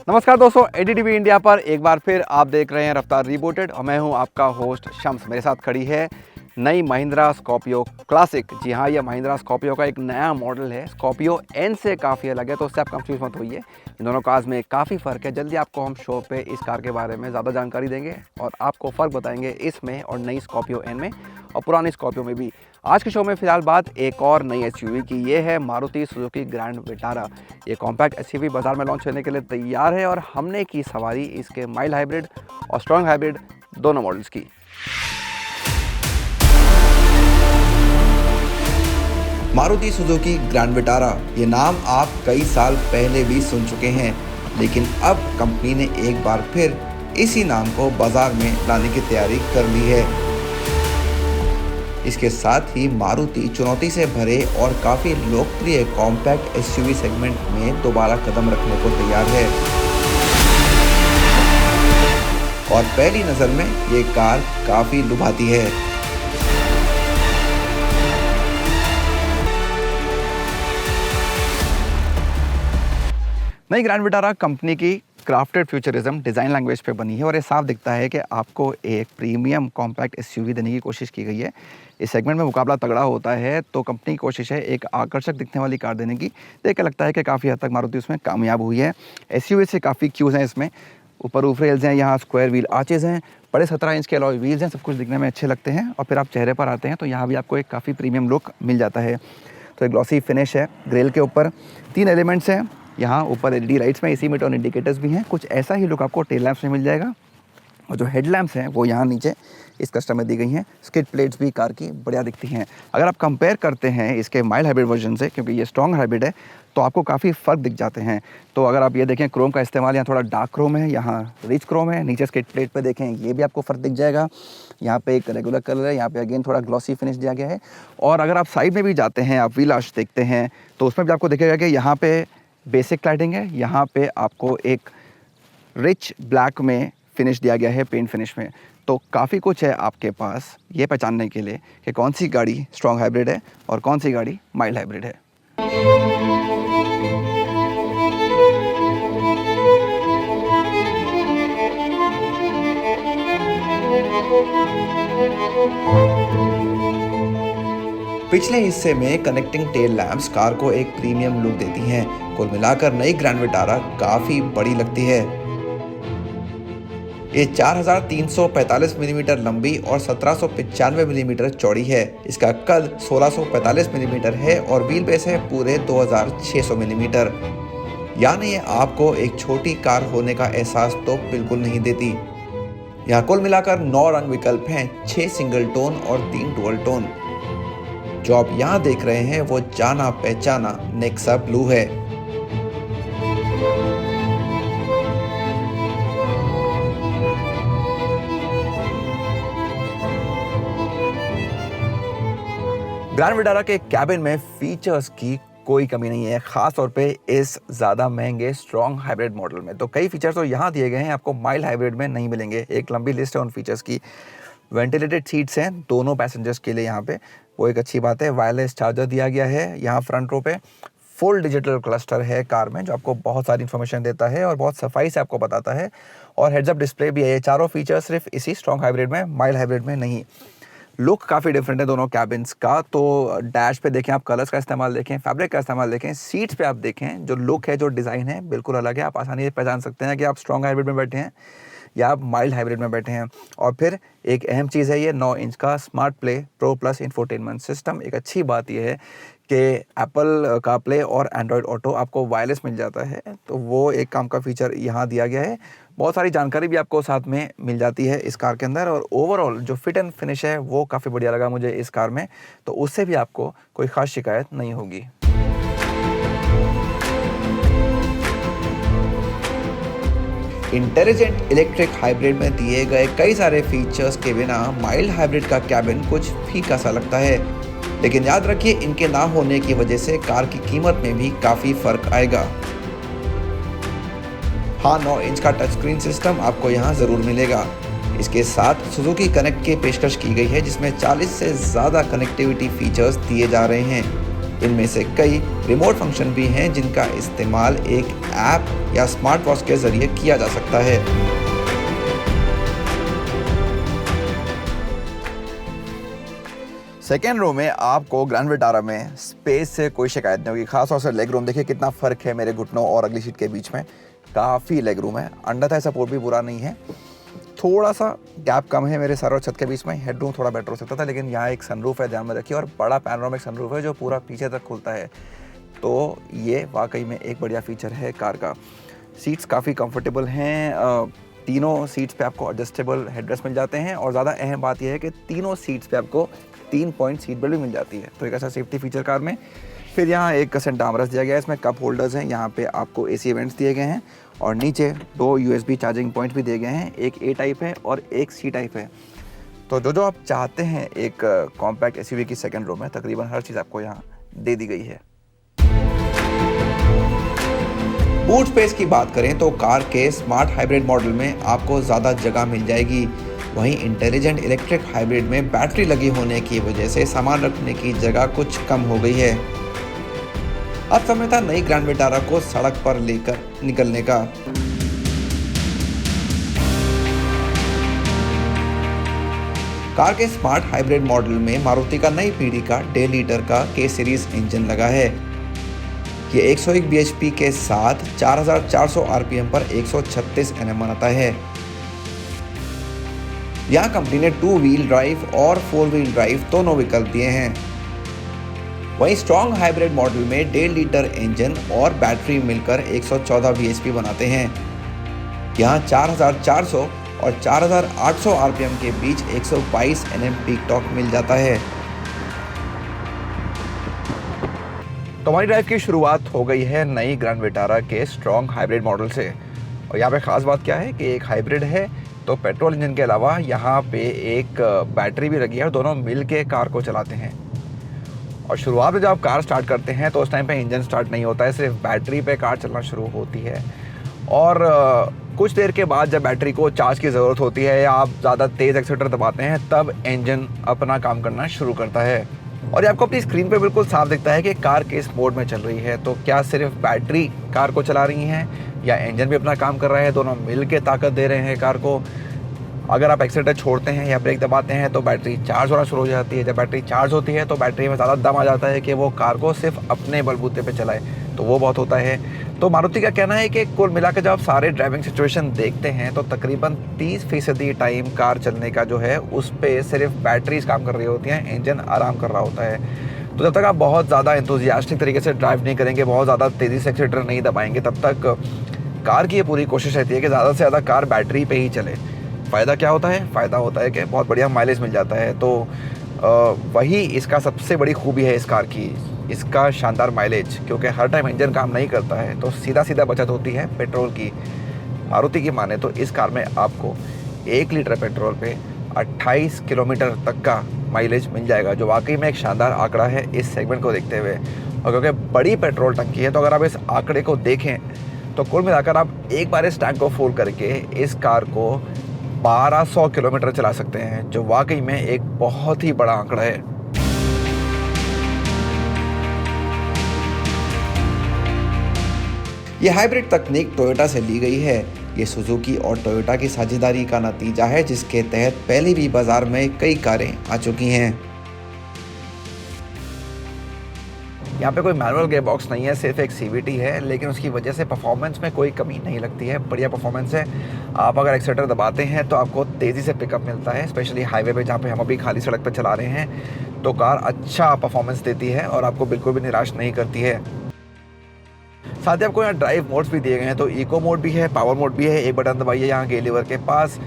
नमस्कार दोस्तों, एडीटीवी इंडिया पर एक बार फिर आप देख रहे हैं रफ्तार रिबूटेड और मैं हूं आपका होस्ट शम्स। मेरे साथ खड़ी है नई महिंद्रा स्कॉर्पियो क्लासिक। जी हाँ, यह महिंद्रा स्कॉर्पियो का एक नया मॉडल है। स्कॉर्पियो एन से काफ़ी अलग है, तो उससे आप कंफ्यूज मत होइए। इन दोनों कार्स में काफ़ी फ़र्क है। जल्दी आपको हम शो पे इस कार के बारे में ज़्यादा जानकारी देंगे और आपको फ़र्क बताएंगे इसमें और नई स्कॉर्पियो एन में और पुरानी स्कॉर्पियो में भी। आज के शो में फिलहाल बात एक और नई एसयूवी की। ये है मारुति सुजुकी ग्रैंड विटारा। ये कॉम्पैक्ट एसयूवी बाजार में लॉन्च होने के लिए तैयार है और हमने की सवारी इसके माइल्ड हाइब्रिड और स्ट्रॉन्ग हाइब्रिड दोनों मॉडल्स की। मारुति सुजुकी ग्रैंड विटारा, ये नाम आप कई साल पहले भी सुन चुके हैं, लेकिन अब कंपनी ने एक बार फिर इसी नाम को बाजार में लाने की तैयारी कर ली है। इसके साथ ही मारुति चुनौती से भरे और काफ़ी लोकप्रिय कॉम्पैक्ट एसयूवी सेगमेंट में दोबारा कदम रखने को तैयार है और पहली नज़र में ये कार काफ़ी लुभाती है। नई ग्रैंड विटारा कंपनी की क्राफ्टेड फ्यूचरिज्म डिज़ाइन लैंग्वेज पे बनी है और ये साफ दिखता है कि आपको एक प्रीमियम कॉम्पैक्ट एसयूवी देने की कोशिश की गई है। इस सेगमेंट में मुकाबला तगड़ा होता है, तो कंपनी की कोशिश है एक आकर्षक दिखने वाली कार देने की। देख के लगता है कि काफ़ी हद तक मारुति उसमें कामयाब हुई है। एसयूवी से काफ़ी क्यूज़ हैं इसमें। ऊपर रूफ रेल्स हैं, यहाँ स्क्वायर व्हील आर्चेज़ हैं, बड़े 17 इंच के अलॉय व्हील्स हैं। सब कुछ दिखने में अच्छे लगते हैं और फिर आप चेहरे पर आते हैं तो यहाँ भी आपको एक काफ़ी प्रीमियम लुक मिल जाता है। तो एक ग्लॉसी फिनिश है ग्रिल के ऊपर। 3 एलिमेंट्स हैं यहाँ ऊपर। एलईडी लाइट्स में इसी में टर्न इंडिकेटर्स भी हैं। कुछ ऐसा ही लुक आपको टेल लैंप्स में मिल जाएगा और जो हेडलैम्प्स हैं वो यहाँ नीचे इस कस्टम में दी गई हैं। स्किड प्लेट्स भी कार की बढ़िया दिखती हैं। अगर आप कंपेयर करते हैं इसके माइल्ड हाइब्रिड वर्जन से, क्योंकि ये स्ट्रॉन्ग हाइब्रिड है, तो आपको काफ़ी फ़र्क दिख जाते हैं। तो अगर आप ये देखें, क्रोम का इस्तेमाल, यहाँ थोड़ा डार्क क्रोम है, यहाँ रिच क्रोम है। नीचे स्किड प्लेट पे देखें, ये भी आपको फ़र्क दिख जाएगा। यहाँ पे एक रेगुलर कलर है, यहाँ पे अगेन थोड़ा ग्लॉसी फिनिश दिया गया है। और अगर आप साइड में भी जाते हैं, आप व्हील आर्च देखते हैं, तो उसमें भी आपको दिखेगा कि यहाँ पे बेसिक क्लैडिंग है। यहाँ पे आपको एक रिच ब्लैक में फिनिश दिया गया है, पेंट फिनिश में। तो काफ़ी कुछ है आपके पास ये पहचानने के लिए कि कौन सी गाड़ी स्ट्रॉन्ग हाइब्रिड है और कौन सी गाड़ी माइल्ड हाइब्रिड है। पिछले हिस्से में कनेक्टिंग टेल लैंप्स कार को एक प्रीमियम लुक देती हैं। कुल मिलाकर नई ग्रैंड विटारा काफ़ी बड़ी लगती है। ये 4345 मिलीमीटर लंबी और 1795 मिलीमीटर चौड़ी है। इसका कद 1645 मिलीमीटर है और व्हील बेस है पूरे 2600 मिलीमीटर। यानी ये आपको एक छोटी कार होने का एहसास तो बिल्कुल नहीं देती। यहाँ कुल मिलाकर 9 रंग विकल्प हैं, 6 सिंगल टोन और 3 डुअल टोन। जो आप यहाँ देख रहे हैं वो जाना पहचाना नेक्सा ब्लू है। ग्रैंड विटारा के कैबिन में फीचर्स की कोई कमी नहीं है, खास तौर पे इस ज़्यादा महंगे स्ट्रॉन्ग हाइब्रिड मॉडल में। तो कई फीचर्स तो यहाँ दिए गए हैं, आपको माइल्ड हाइब्रिड में नहीं मिलेंगे। एक लंबी लिस्ट है उन फीचर्स की। वेंटिलेटेड सीट्स हैं दोनों पैसेंजर्स के लिए यहाँ पे, वो एक अच्छी बात है। वायरलेस चार्जर दिया गया है यहाँ फ्रंट रो पे। फुल डिजिटल क्लस्टर है कार में, जो आपको बहुत सारी इन्फॉर्मेशन देता है और बहुत सफाई से आपको बताता है। और हेड्स अप डिस्प्ले भी है। ये चारों फीचर्स सिर्फ इसी स्ट्रॉन्ग हाइब्रिड में, माइल्ड हाइब्रिड में नहीं। लुक काफ़ी डिफरेंट है दोनों कैबिन्स का। तो डैश पे देखें आप, कलर्स का इस्तेमाल देखें, फैब्रिक का इस्तेमाल देखें, सीट्स पे आप देखें, जो लुक है, जो डिज़ाइन है, बिल्कुल अलग है। आप आसानी से पहचान सकते हैं कि आप स्ट्रॉन्ग हाइब्रिड में बैठे हैं या आप माइल्ड हाइब्रिड में बैठे हैं। और फिर एक अहम चीज़ है, ये 9 इंच का smart play pro plus infotainment system. एक अच्छी बात यह है कि एप्पल का प्ले और एंड्रॉयड ऑटो आपको वायरलेस मिल जाता है, तो वो एक काम का फीचर यहाँ दिया गया है। बहुत सारी जानकारी भी आपको साथ में मिल जाती है इस कार के अंदर। और ओवरऑल जो फिट एंड फिनिश है वो काफ़ी बढ़िया लगा मुझे इस कार में, तो उससे भी आपको कोई ख़ास शिकायत नहीं होगी। इंटेलिजेंट इलेक्ट्रिक हाइब्रिड में दिए गए कई सारे फीचर्स के बिना माइल्ड हाइब्रिड का कैबिन कुछ फीका सा लगता है, लेकिन याद रखिए इनके ना होने की वजह से कार की कीमत में भी काफ़ी फर्क आएगा। हाँ, 9 इंच का टच स्क्रीन सिस्टम आपको यहाँ ज़रूर मिलेगा। इसके साथ सुजुकी कनेक्ट की पेशकश की गई है, जिसमें 40 से ज़्यादा कनेक्टिविटी फीचर्स दिए जा रहे हैं। इनमें से कई रिमोट फंक्शन भी हैं जिनका इस्तेमाल एक ऐप या स्मार्ट वॉच के जरिए किया जा सकता है। सेकेंड रो में आपको ग्रैंड विटारा में स्पेस से कोई शिकायत नहीं होगी। खासतौर से लेग रूम देखिए कितना फ़र्क है मेरे घुटनों और अगली सीट के बीच में, काफ़ी लेग रूम है। अंडर थाई सपोर्ट भी बुरा नहीं है, थोड़ा सा गैप कम है मेरे सर और छत के बीच में। हेडरूम थोड़ा बेटर हो सकता था, लेकिन यहाँ एक सनरूफ है, ध्यान में रखिए, और बड़ा पैनोरामिक सनरूफ है जो पूरा पीछे तक खुलता है, तो ये वाकई में एक बढ़िया फीचर है कार का। सीट्स काफ़ी कंफर्टेबल हैं, तीनों सीट्स पे आपको एडजस्टेबल हेडरेस्ट मिल जाते हैं, और ज़्यादा अहम बात यह है कि तीनों सीट्स पे आपको 3 पॉइंट सीट बेल्ट भी मिल जाती है, तो एक ऐसा सेफ्टी फीचर कार में। फिर यहाँ एक सेंटर आर्मरेस्ट दिया गया है, इसमें कप होल्डर्स हैं, यहाँ पे आपको एसी वेंट्स दिए गए हैं, और नीचे 2 USB चार्जिंग पॉइंट भी दिए गए हैं, एक A टाइप है और एक C टाइप है। तो जो आप चाहते हैं एक कॉम्पैक्ट SUV की सेकंड रो में, तकरीबन हर चीज़ आपको यहाँ दे दी गई है। बूट स्पेस की बात करें तो कार के स्मार्ट हाइब्रिड मॉडल में आपको ज़्यादा जगह मिल जाएगी। वहीं इंटेलिजेंट इलेक्ट्रिक हाइब्रिड में बैटरी लगी होने की वजह से सामान रखने की जगह कुछ कम हो गई है। अब समय था नई ग्रैंड विटारा को सड़क पर लेकर निकलने का। कार के स्मार्ट हाइब्रिड मॉडल में मारुति का नई पीढ़ी का 1.5 लीटर का K सीरीज इंजन लगा है। ये 101 bhp के साथ 4400 rpm पर 136 Nm बनाता है। यहाँ कंपनी ने 2 व्हील ड्राइव और 4 व्हील ड्राइव दोनों विकल्प दिए हैं। वहीं स्ट्रॉन्ग हाइब्रिड मॉडल में 1.5 लीटर इंजन और बैटरी मिलकर 114 bhp बनाते हैं। यहाँ 4400 और 4800 rpm के बीच 122 Nm पीक टॉर्क मिल जाता है। तो हमारी ड्राइव की शुरुआत हो गई है नई ग्रैंड विटारा के स्ट्रॉन्ग हाइब्रिड मॉडल से। और यहाँ पे ख़ास बात क्या है कि एक हाइब्रिड है, तो पेट्रोल इंजन के अलावा यहाँ पे एक बैटरी भी लगी है, और दोनों मिल के कार को चलाते हैं। और शुरुआत में जब आप कार स्टार्ट करते हैं तो उस टाइम पे इंजन स्टार्ट नहीं होता है, सिर्फ बैटरी पे कार चलना शुरू होती है। और कुछ देर के बाद जब बैटरी को चार्ज की ज़रूरत होती है या आप ज़्यादा तेज़ एक्सीलरेटर दबाते हैं, तब इंजन अपना काम करना शुरू करता है। और ये आपको अपनी स्क्रीन पे बिल्कुल साफ दिखता है कि कार किस मोड में चल रही है। तो क्या सिर्फ बैटरी कार को चला रही हैं या इंजन भी अपना काम कर रहा है, दोनों मिल के ताकत दे रहे हैं कार को। अगर आप एक्सीलरेटर छोड़ते हैं या ब्रेक दबाते हैं तो बैटरी चार्ज होना शुरू हो जाती है। जब बैटरी चार्ज होती है तो बैटरी में ज़्यादा दम आ जाता है कि वो कार को सिर्फ अपने बलबूते पे चलाए, तो वो बहुत होता है। तो मारुति का कहना है कि कुल मिलाकर जब आप सारे ड्राइविंग सिचुएशन देखते हैं तो तकरीबन 30% टाइम कार चलने का जो है उस पर सिर्फ बैटरीज काम कर रही होती हैं, इंजन आराम कर रहा होता है। तो जब तक आप बहुत ज़्यादा एंथुसियास्टिक तरीके से ड्राइव नहीं करेंगे, बहुत ज़्यादा तेज़ी से एक्सीलरेटर नहीं दबाएंगे, तब तक कार की ये पूरी कोशिश रहती है कि ज़्यादा से ज़्यादा कार बैटरी पे ही चले। फ़ायदा क्या होता है? फ़ायदा होता है कि बहुत बढ़िया माइलेज मिल जाता है। तो वही इसका सबसे बड़ी खूबी है इस कार की, इसका शानदार माइलेज, क्योंकि हर टाइम इंजन काम नहीं करता है, तो सीधा बचत होती है पेट्रोल की। मारुति की माने तो इस कार में आपको 1 लीटर पेट्रोल पे 28 किलोमीटर तक का माइलेज मिल जाएगा, जो वाकई में एक शानदार आंकड़ा है इस सेगमेंट को देखते हुए। और क्योंकि बड़ी पेट्रोल टंकी है, तो अगर आप इस आंकड़े को देखें तो कुल मिलाकर आप एक बार इस टैंक को फुल करके इस कार को 1200 किलोमीटर चला सकते हैं, जो वाकई में एक बहुत ही बड़ा आंकड़ा है। ये हाइब्रिड तकनीक टोयोटा से ली गई है। ये सुजुकी और टोयोटा की साझेदारी का नतीजा है, जिसके तहत पहले भी बाजार में कई कारें आ चुकी हैं। यहाँ पे कोई मैनुअल गियर बॉक्स नहीं है, सिर्फ एक CVT है, लेकिन उसकी वजह से परफॉर्मेंस में कोई कमी नहीं लगती है, बढ़िया परफॉर्मेंस है। आप अगर एक्सीलरेटर दबाते हैं तो आपको तेज़ी से पिकअप मिलता है, स्पेशली हाईवे पे जहाँ पे हम अभी खाली सड़क पर चला रहे हैं, तो कार अच्छा परफॉर्मेंस देती है और आपको बिल्कुल भी निराश नहीं करती है। साथ ही आपको यहाँ ड्राइव मोड्स भी दिए गए हैं, तो इको मोड भी है, पावर मोड भी है। एक बटन दबाइए यहाँ गे लीवर के पास,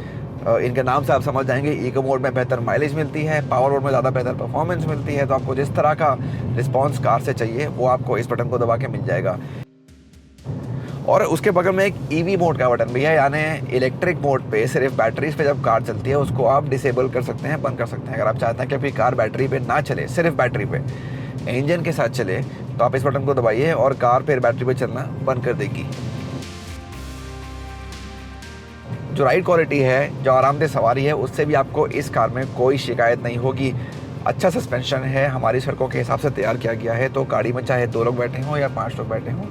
इनके नाम से आप समझ जाएंगे। इको मोड में बेहतर माइलेज मिलती है, पावर मोड में ज़्यादा बेहतर परफॉर्मेंस मिलती है। तो आपको जिस तरह का रिस्पांस कार से चाहिए वो आपको इस बटन को दबा के मिल जाएगा। और उसके बगल में एक EV मोड का बटन भी है, यानी इलेक्ट्रिक मोड पे सिर्फ बैटरीज पे जब कार चलती है उसको आप डिसेबल कर सकते हैं, बंद कर सकते हैं। अगर आप चाहते हैं कि आपकी कार बैटरी पे ना चले, सिर्फ बैटरी पे इंजन के साथ चले, तो आप इस बटन को दबाइए और कार फिर बैटरी पे चलना बंद कर देगी। जो राइड क्वालिटी है, जो आरामदेह सवारी है, उससे भी आपको इस कार में कोई शिकायत नहीं होगी। अच्छा सस्पेंशन है, हमारी सड़कों के हिसाब से तैयार किया गया है, तो गाड़ी में चाहे 2 लोग बैठे हों या 5 लोग बैठे हों,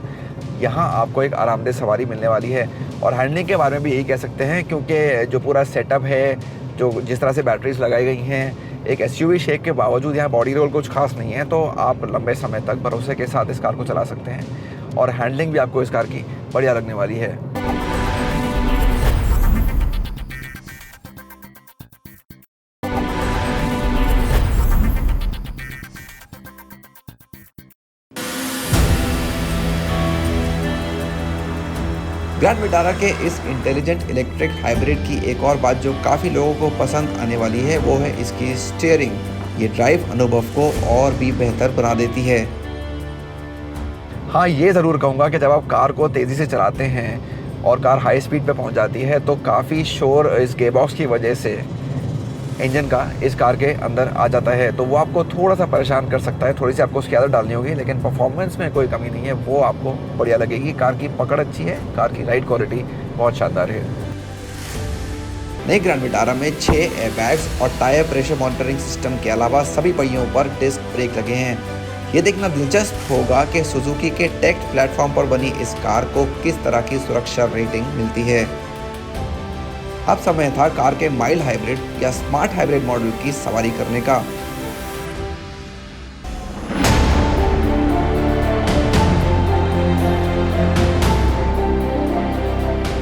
यहाँ आपको एक आरामदेह सवारी मिलने वाली है। और हैंडलिंग के बारे में भी यही कह सकते हैं, क्योंकि जो पूरा सेटअप है, जो जिस तरह से बैटरीज लगाई गई हैं, एक एसयूवी शेप के बावजूद यहाँ बॉडी रोल कुछ खास नहीं है, तो आप लंबे समय तक भरोसे के साथ इस कार को चला सकते हैं। और हैंडलिंग भी आपको इस कार की बढ़िया लगने वाली है। ग्रैंड विटारा के इस इंटेलिजेंट इलेक्ट्रिक हाइब्रिड की एक और बात जो काफ़ी लोगों को पसंद आने वाली है वो है इसकी स्टीयरिंग। ये ड्राइव अनुभव को और भी बेहतर बना देती है। हाँ, ये ज़रूर कहूँगा कि जब आप कार को तेज़ी से चलाते हैं और कार हाई स्पीड पे पहुँच जाती है, तो काफ़ी शोर इस गेयरबॉक्स की वजह से इंजन का इस कार के अंदर आ जाता है, तो वो आपको थोड़ा सा परेशान कर सकता है। थोड़ी सी आपको उसकी आदत डालनी होगी, लेकिन परफॉर्मेंस में कोई कमी नहीं है, वो आपको बढ़िया लगेगी। कार की पकड़ अच्छी है, कार की राइड क्वालिटी बहुत शानदार है। नई ग्रैंड विटारा में 6 एयरबैग्स और टायर प्रेशर मॉनिटरिंग सिस्टम के अलावा सभी पहियों पर डिस्क ब्रेक लगे हैं। ये देखना दिलचस्प होगा कि सुजुकी के टेक प्लेटफॉर्म पर बनी इस कार को किस तरह की सुरक्षा रेटिंग मिलती है। अब समय था कार के माइल्ड हाइब्रिड या स्मार्ट हाइब्रिड मॉडल की सवारी करने का।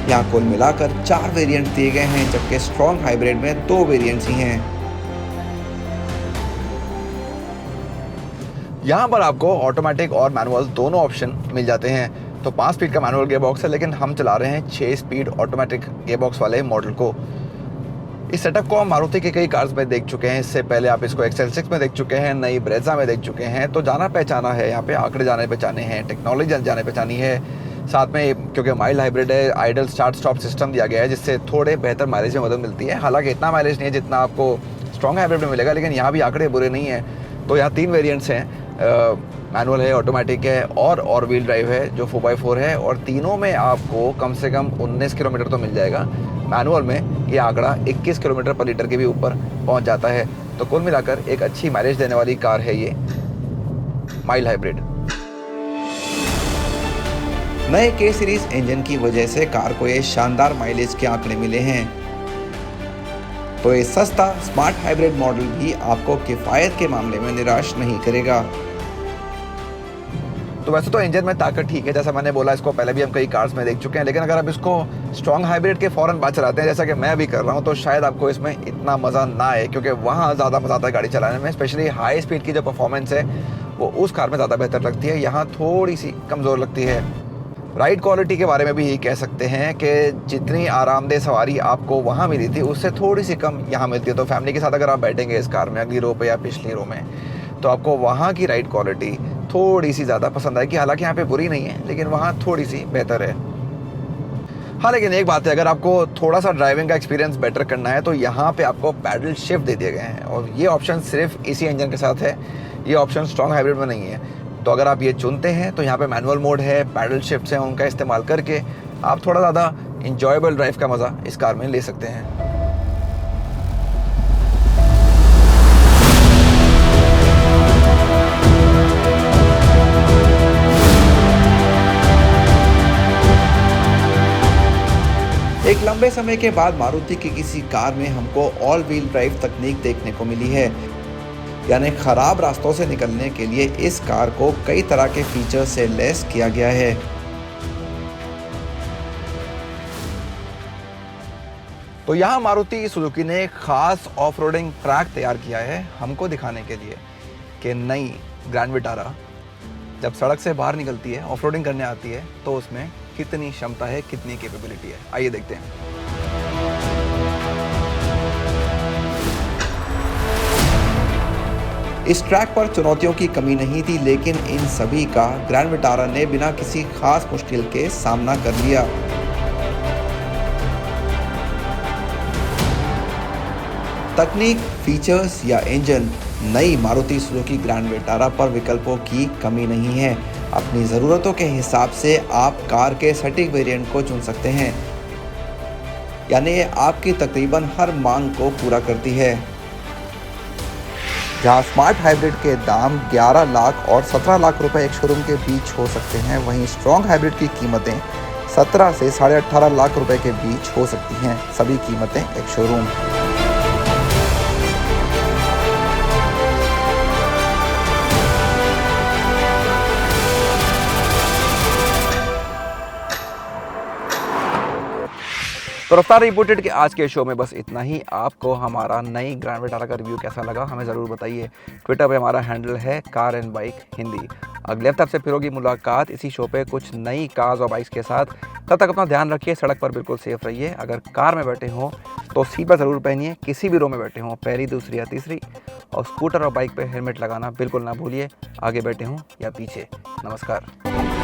यहाँ कुल मिलाकर 4 वेरिएंट दिए गए हैं, जबकि स्ट्रॉन्ग हाइब्रिड में 2 वेरिएंट्स ही हैं। यहाँ पर आपको ऑटोमेटिक और मैनुअल दोनों ऑप्शन मिल जाते हैं। तो 5 स्पीड का मैनुअल गियरबॉक्स है, लेकिन हम चला रहे हैं 6 स्पीड ऑटोमेटिक गियरबॉक्स वाले मॉडल को। इस सेटअप को हम मारुति की कई कार्स में देख चुके हैं। इससे पहले आप इसको XL6 में देख चुके हैं, नई ब्रेजा में देख चुके हैं। तो जाना पहचाना है, यहाँ पे आंकड़े जाने पहचाने हैं, टेक्नोलॉजी जाने पहचानी है। साथ में क्योंकि माइल्ड हाइब्रिड है, आइडल स्टार्ट स्टॉप सिस्टम दिया गया है, जिससे थोड़े बेहतर माइलेज में मदद मिलती है। हालांकि इतना माइलेज नहीं है जितना आपको स्ट्रॉन्ग हाइब्रिड में मिलेगा, लेकिन यहाँ भी आंकड़े बुरे नहीं हैं। तो यहाँ 3 वेरिएंट्स हैं, मैनुअल है, ऑटोमेटिक है और व्हील ड्राइव है जो 4x4 है। और तीनों में आपको कम से कम 19 किलोमीटर तो मिल जाएगा। मैनुअल में ये आंकड़ा 21 किलोमीटर पर लीटर के भी ऊपर पहुंच जाता है। तो कुल मिलाकर एक अच्छी माइलेज देने वाली कार है ये माइल्ड हाइब्रिड। नए K सीरीज इंजन की वजह से कार को ये शानदार माइलेज के आंकड़े मिले हैं। तो ये सस्ता स्मार्ट हाइब्रिड मॉडल भी आपको किफायत के मामले में निराश नहीं करेगा। तो वैसे तो इंजन में ताकत ठीक है, जैसा मैंने बोला, इसको पहले भी हम कई कार्स में देख चुके हैं। लेकिन अगर आप इसको स्ट्रॉन्ग हाइब्रिड के फ़ौरन बाद चलाते हैं, जैसा कि मैं भी कर रहा हूँ, तो शायद आपको इसमें इतना मज़ा ना आए, क्योंकि वहाँ ज़्यादा मज़ा आता है गाड़ी चलाने में। स्पेशली हाई स्पीड की जो परफॉर्मेंस है वो उस कार में ज़्यादा बेहतर लगती है, यहाँ थोड़ी सी कमज़ोर लगती है। राइड क्वालिटी के बारे में भी यही कह सकते हैं कि जितनी आरामदेह सवारी आपको वहाँ मिली थी, उससे थोड़ी सी कम यहाँ मिलती है। तो फैमिली के साथ अगर आप बैठेंगे इस कार में अगली रो पे या पिछली रो में, तो आपको वहाँ की राइड क्वालिटी थोड़ी सी ज़्यादा पसंद आएगी। हालांकि यहाँ पे बुरी नहीं है, लेकिन वहाँ थोड़ी सी बेहतर है। हाँ, लेकिन एक बात है, अगर आपको थोड़ा सा ड्राइविंग का एक्सपीरियंस बेटर करना है, तो यहाँ पे आपको पैडल शिफ्ट दे दिए गए हैं। और ये ऑप्शन सिर्फ इसी इंजन के साथ है, ये ऑप्शन स्ट्रॉन्ग हाइब्रिड में नहीं है। तो अगर आप ये चुनते हैं, तो यहाँ पे मैनुअल मोड है, पैडल शिफ्ट्स हैं, उनका इस्तेमाल करके आप थोड़ा ज़्यादा इंजॉयबल ड्राइव का मज़ा इस कार में ले सकते हैं। एक लंबे समय के बाद मारुति की किसी कार में हमको ऑल व्हील ड्राइव तकनीक देखने को मिली है, यानी खराब रास्तों से निकलने के लिए इस कार को कई तरह के फीचर से लैस किया गया है। तो यहाँ मारुति सुजुकी ने एक खास ऑफ रोडिंग ट्रैक तैयार किया है हमको दिखाने के लिए कि नई ग्रैंड विटारा जब सड़क से बाहर निकलती है, ऑफ रोडिंग करने आती है, तो उसमें कितनी क्षमता है, कितनी कैपेबिलिटी है। आइए देखते हैं। इस ट्रैक पर चुनौतियों की कमी नहीं थी, लेकिन इन सभी का ग्रैंड विटारा ने बिना किसी खास मुश्किल के सामना कर लिया। तकनीक, फीचर्स या इंजन, नई मारुति सुजुकी ग्रैंड विटारा पर विकल्पों की कमी नहीं है। अपनी ज़रूरतों के हिसाब से आप कार के सटीक वेरिएंट को चुन सकते हैं, यानी ये आपकी तकरीबन हर मांग को पूरा करती है। जहां स्मार्ट हाइब्रिड के दाम 11 लाख और 17 लाख रुपए एक शोरूम के बीच हो सकते हैं, वहीं स्ट्रॉन्ग हाइब्रिड की कीमतें 17 से 18.5 लाख रुपए के बीच हो सकती हैं। सभी कीमतें एक शोरूम। तो रफ्तार रिपोर्टेड के आज के शो में बस इतना ही। आपको हमारा नई ग्रैंड विटारा का रिव्यू कैसा लगा हमें ज़रूर बताइए। ट्विटर पे हमारा हैंडल है कार एंड बाइक हिंदी। अगले हफ्ते आपसे फिर होगी मुलाकात इसी शो पे कुछ नई कार्स और बाइक्स के साथ। तब तक अपना ध्यान रखिए, सड़क पर बिल्कुल सेफ रहिए। अगर कार में बैठे हों तो सीट पर ज़रूर पहनिए, किसी भी रो में बैठे हों, पहली, दूसरी या तीसरी। और स्कूटर और बाइक पर हेलमेट लगाना बिल्कुल ना भूलिए, आगे बैठे हों या पीछे। नमस्कार।